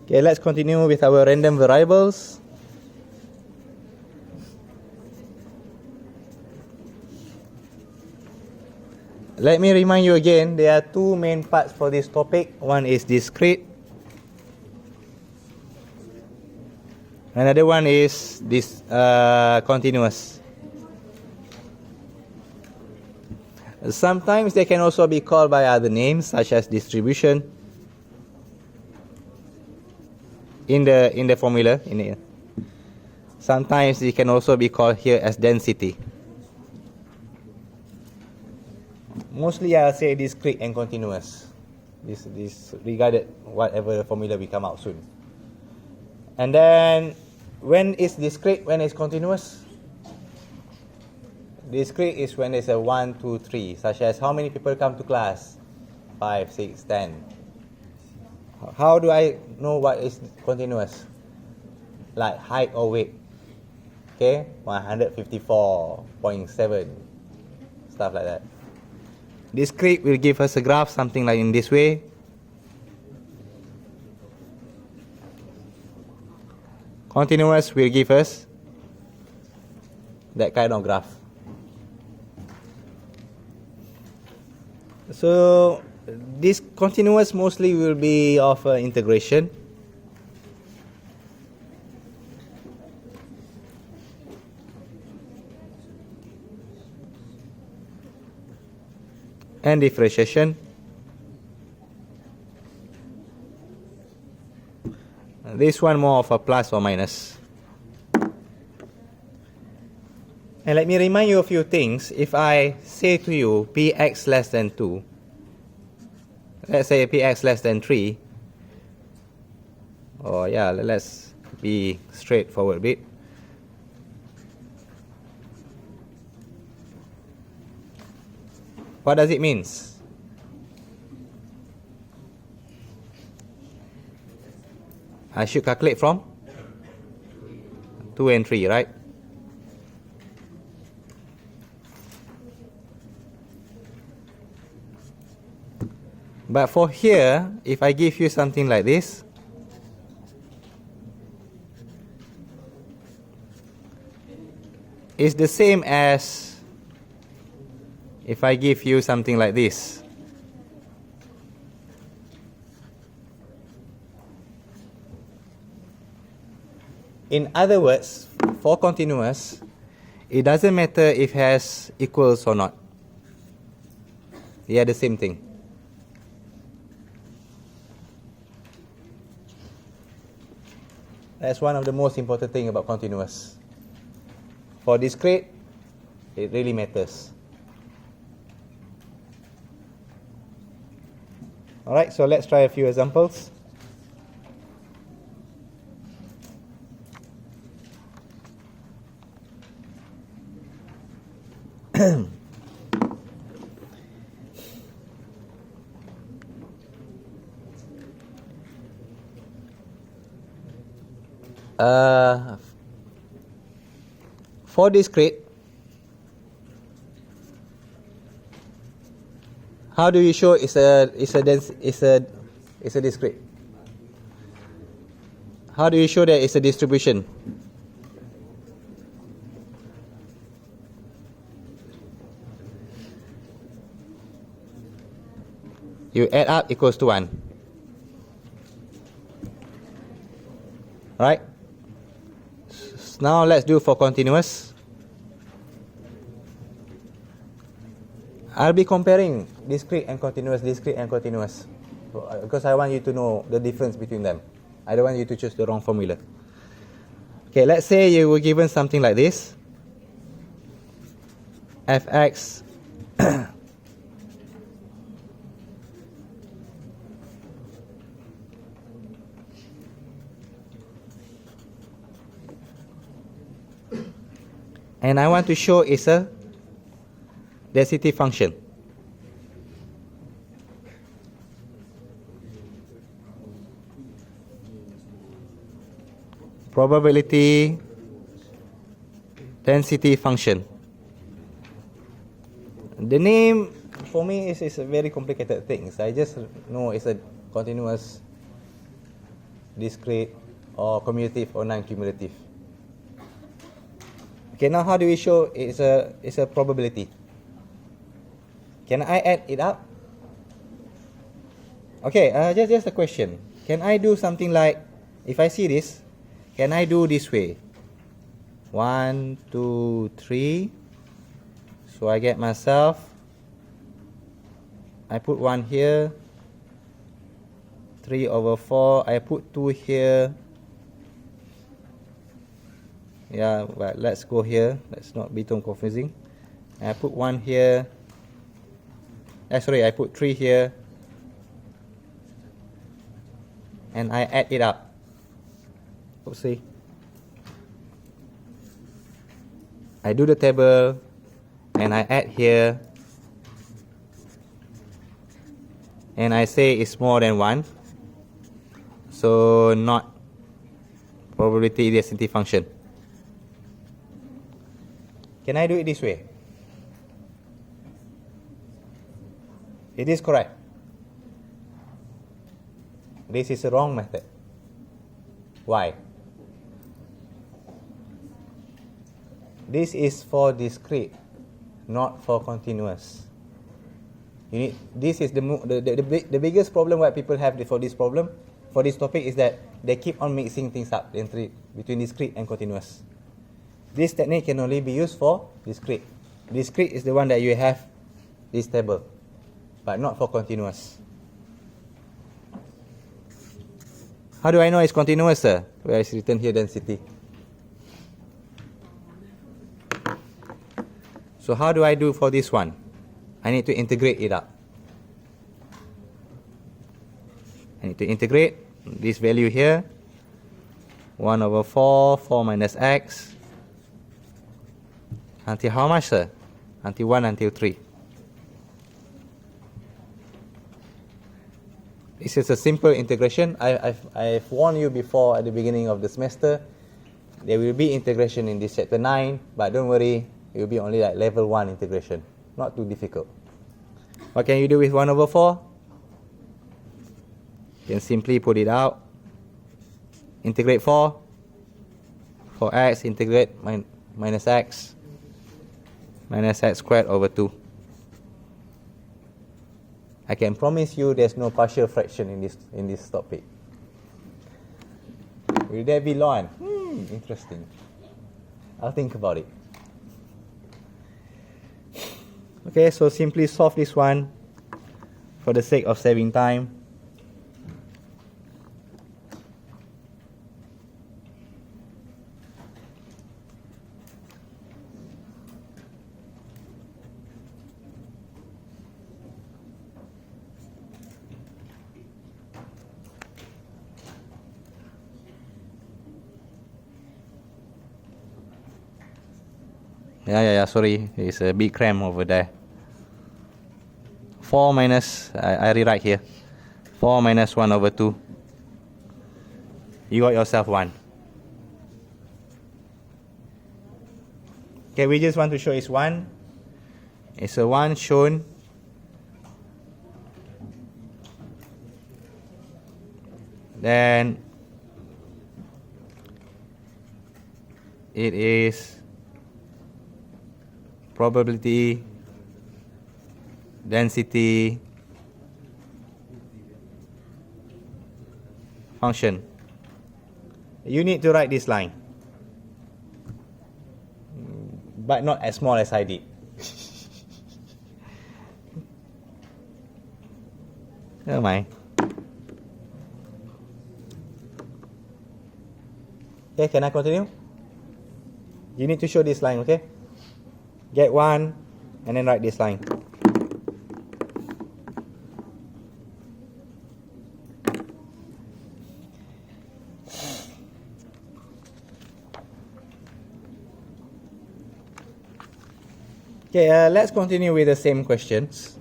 Okay, let's continue with our random variables. Let me remind you again, there are two main parts for this topic. One is discrete. Another one is this continuous. Sometimes they can also be called by other names, such as distribution. In the formula, sometimes it can also be called here as density. Mostly I'll say discrete and continuous. This regarded whatever the formula will come out soon. And then when it's discrete, when it's continuous? Discrete is when there's a 1, 2, 3, such as how many people come to class? 5, 6, 10. How do I know what is continuous? Like height or weight. Okay, 154.7. Stuff like that. Discrete will give us a graph, something like in this way. Continuous will give us that kind of graph. So this continuous mostly will be of integration. And differentiation. This one more of a plus or minus. And let me remind you a few things. If I say to you px less than 2, let's say px less than 3, or yeah, let's be straightforward a bit. What does it mean? I should calculate from 2 and 3, right? But for here, if I give you something like this, it's the same as if I give you something like this. In other words, for continuous, it doesn't matter if it has equals or not. They are the same thing. That's one of the most important things about continuous. For discrete, it really matters. Alright, so let's try a few examples. For discrete, how do you show it's a discrete? How do you show that it's a distribution? You add up equals to 1. Right? Now let's do for continuous. I'll be comparing discrete and continuous, because I want you to know the difference between them. I don't want you to choose the wrong formula. Okay, let's say you were given something like this. Fx and I want to show it's a density function. Probability density function. The name for me is a very complicated thing. So I just know it's a continuous discrete, or cumulative or non-cumulative. Okay, now how do we show it's a probability? Can I add it up? Okay, just a question. Can I do something like, if I see this, can I do this way? 1, 2, 3. So I get myself, I put 1 here, 3/4, I put 2 here. Yeah, but let's go here. Let's not be too confusing. I put 1 here. Sorry, I put 3 here. And I add it up. Oopsie. I do the table and I add here. And I say it's more than 1. So not probability density function. Can I do it this way? It is correct. This is a wrong method. Why? This is for discrete, not for continuous. This is the biggest problem what people have for this problem, for this topic, is that they keep on mixing things up between discrete and continuous. This technique can only be used for discrete. Discrete is the one that you have this table, but not for continuous. How do I know it's continuous, sir? Where is written here density? So how do I do for this one? I need to integrate it up. I need to integrate this value here. 1/4, 4 minus x. Until how much, sir? Until 1, until 3. This is a simple integration. I've warned you before at the beginning of the semester. There will be integration in this chapter 9, but don't worry, it will be only like level 1 integration. Not too difficult. What can you do with 1/4? You can simply put it out. Integrate 4. For x, integrate minus x. Minus x squared over 2. I can promise you there's no partial fraction in this topic. Will there be ln? Interesting. I'll think about it. Okay, so simply solve this one for the sake of saving time. Yeah, sorry, it's a big cramp over there. 4 minus, I rewrite here, 4 minus 1/2. You got yourself 1. Okay, we just want to show it's 1. It's a 1 shown. Then it is probability density function. You need to write this line, but not as small as I did. Never mind. Okay, can I continue? You need to show this line, okay? Get 1 and then write this line. Okay, let's continue with the same questions.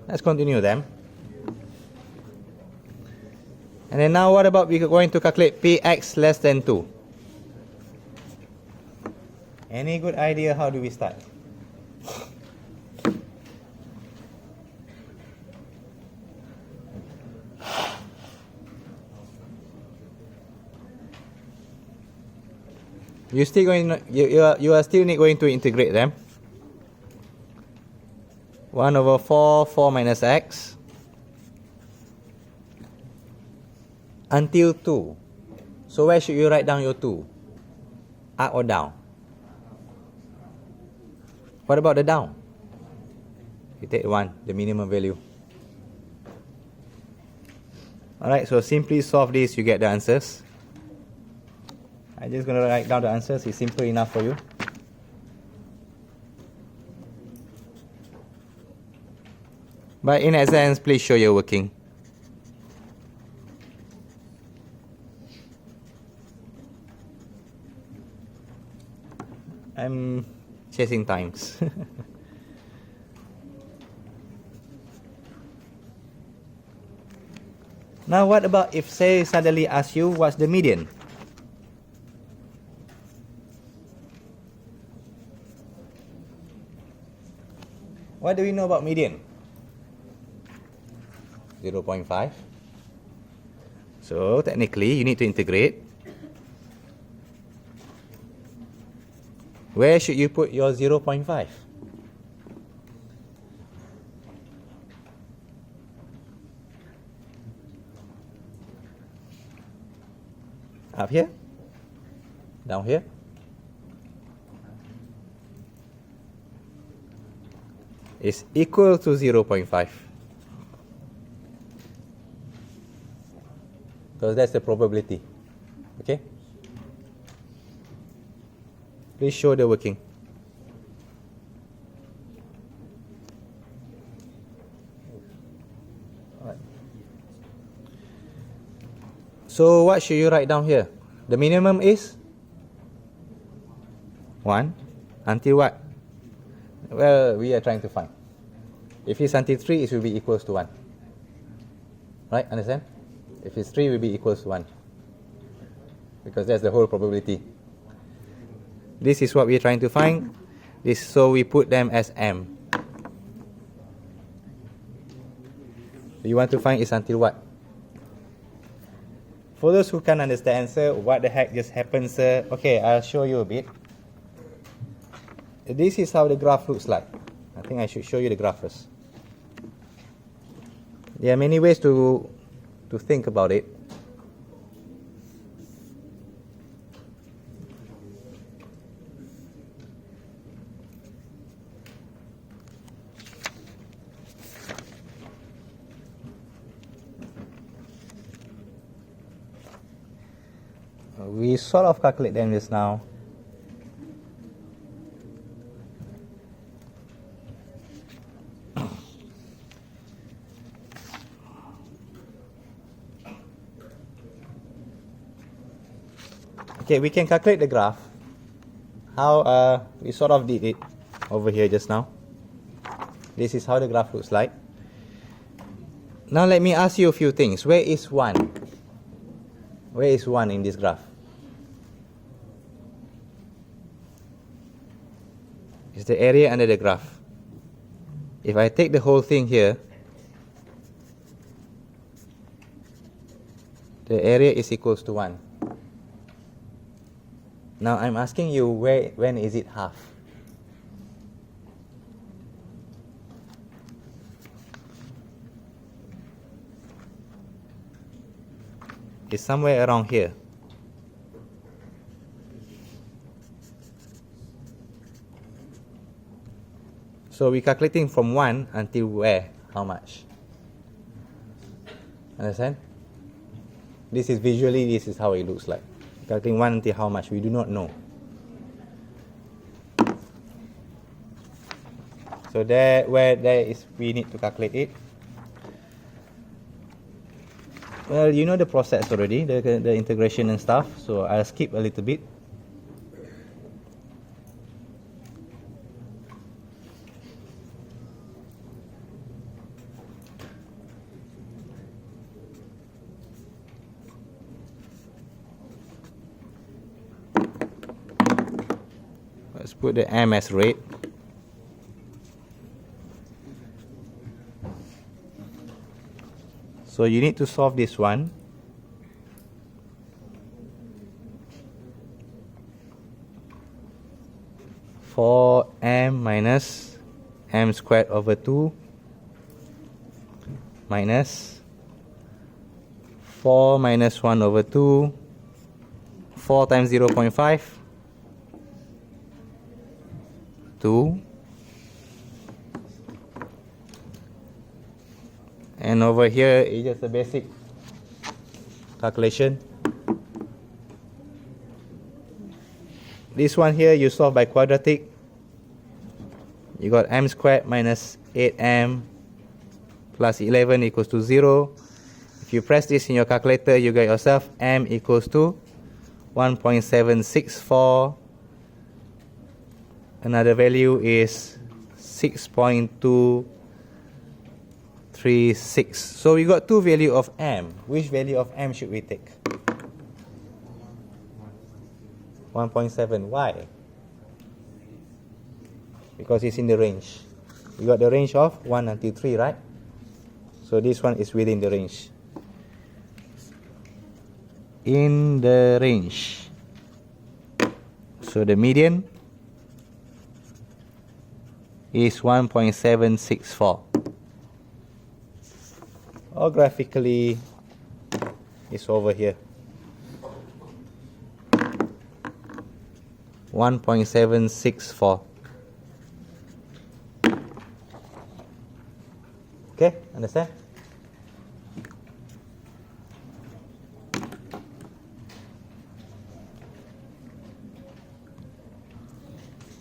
Let's continue them. And then now what about we're going to calculate px less than 2? Any good idea how do we start? You still going you are still going to integrate them. 1 over 4 minus x until 2. So where should you write down your 2? Up or down? What about the down? You take 1, the minimum value. Alright, so simply solve this, you get the answers. I'm just going to write down the answers. It's simple enough for you. But in essence, please show your working. I'm chasing times. Now what about if say suddenly ask you what's the median? What do we know about median? 0.5. So technically you need to integrate. Where should you put your 0.5? Up here? Down here? Is equal to 0.5. Because that's the probability. Okay? Please show the working. Alright. So what should you write down here? The minimum is 1 until what? Well, we are trying to find. If it's until 3, it will be equals to 1. Right? Understand? If it's 3, it will be equals to 1. Because that's the whole probability. This is what we are trying to find. So we put them as M. You want to find is until what? For those who can't understand, sir, what the heck just happened, sir? Okay, I'll show you a bit. This is how the graph looks like. I think I should show you the graph first. There are many ways to think about it. We sort of calculate them just now. Okay, we can calculate the graph. How we sort of did it over here just now. This is how the graph looks like. Now let me ask you a few things. Where is 1? Where is 1 in this graph? It's the area under the graph. If I take the whole thing here, the area is equals to 1. Now I'm asking you, when is it half? It's somewhere around here. So we're calculating from 1 until where? How much? Understand? This is visually, this is how it looks like. Calculating 1 until how much? We do not know. So there is we need to calculate it. Well, you know the process already, the integration and stuff. So I'll skip a little bit. put the m as red. So you need to solve this one. For m minus m squared over 2 minus 4 minus 1 over 2, 4 times 0.5, 2, and over here is just a basic calculation. This one here you solve by quadratic. You got m squared minus 8m plus 11 equals to 0. If you press this in your calculator, you get yourself m equals to 1.764. Another value is 6.236. So we got two value of m. Which value of m should we take? 1.7. Why? Because it's in the range. We got the range of 1 until 3, right? So this one is within the range. In the range. So the median is 1.764. Or graphically, it's over here. 1.764. Okay, understand?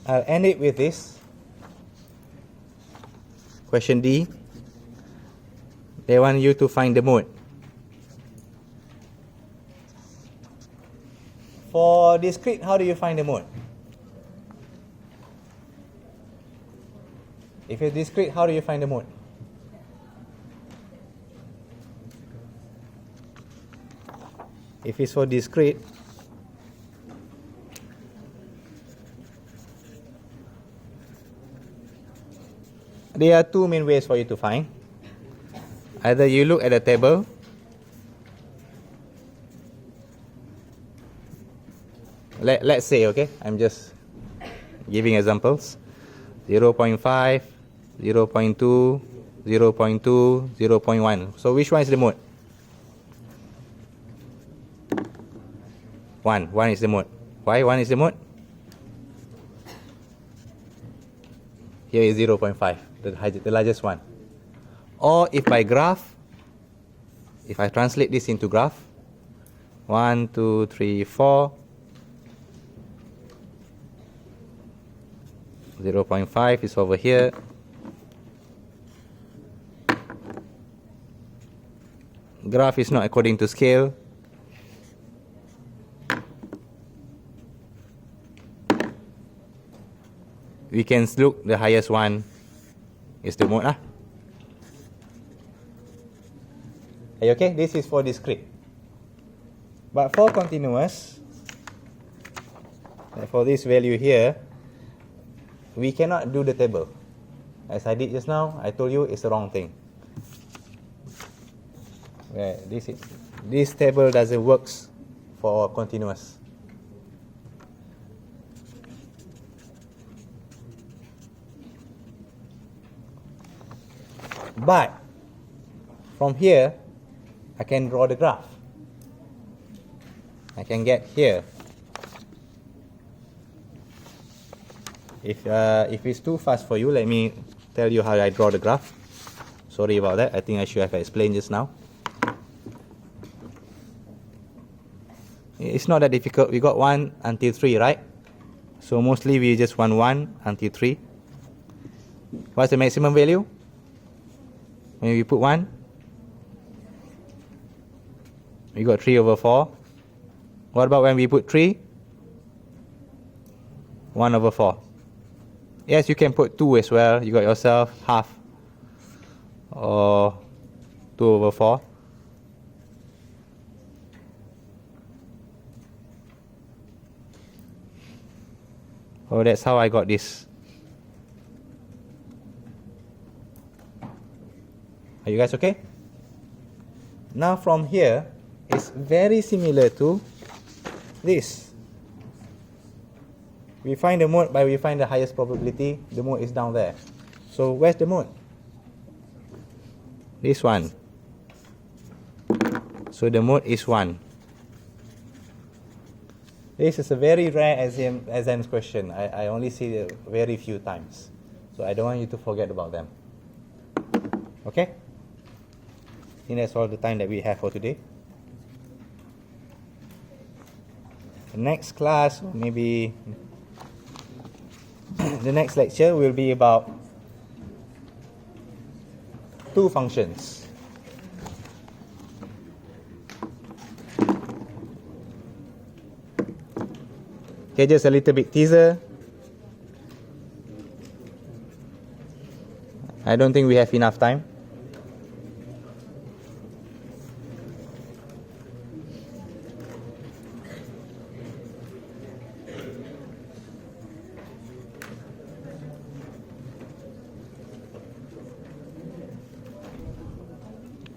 I'll end it with this. Question D. They want you to find the mode. For discrete, how do you find the mode? If it's discrete, how do you find the mode? If it's for discrete, there are two main ways for you to find. Either you look at the table, let's say, okay, I'm just giving examples, 0.5, 0.2, 0.2, 0.1. So which one is the mode? 1 is the mode. Why 1 is the mode? Here is 0.5, the largest one. Or if by graph, if I translate this into graph, 1, 2, 3, 4, 0.5 is over here. Graph is not according to scale. We can look, the highest one is the mode. Okay, this is for discrete. But for continuous, for this value here, we cannot do the table. As I did just now, I told you it's the wrong thing. This table doesn't work for continuous. But from here, I can draw the graph. I can get here. If it's too fast for you, let me tell you how I draw the graph. Sorry about that. I think I should have explained just now. It's not that difficult. We got 1 until 3, right? So mostly we just want 1 until 3. What's the maximum value? When we put 1, we got 3 over 4. What about when we put 3? 1 over 4. Yes, you can put 2 as well. You got yourself half or 2 over 4. Oh, that's how I got this. Are you guys okay? Now from here, it's very similar to this. We find the mode by we find the highest probability. The mode is down there. So where's the mode? This one. So the mode is 1. This is a very rare exam question. I only see it very few times. So I don't want you to forget about them. Okay? I think that's all the time that we have for today. The next class, or maybe the next lecture will be about 2 functions. Okay, just a little bit teaser. I don't think we have enough time.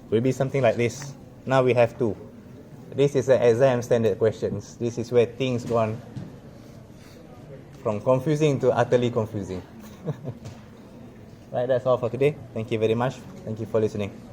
Will be something like this. Now we have 2. This is the exam standard questions. This is where things go on from confusing to utterly confusing. Right, that's all for today. Thank you very much. Thank you for listening.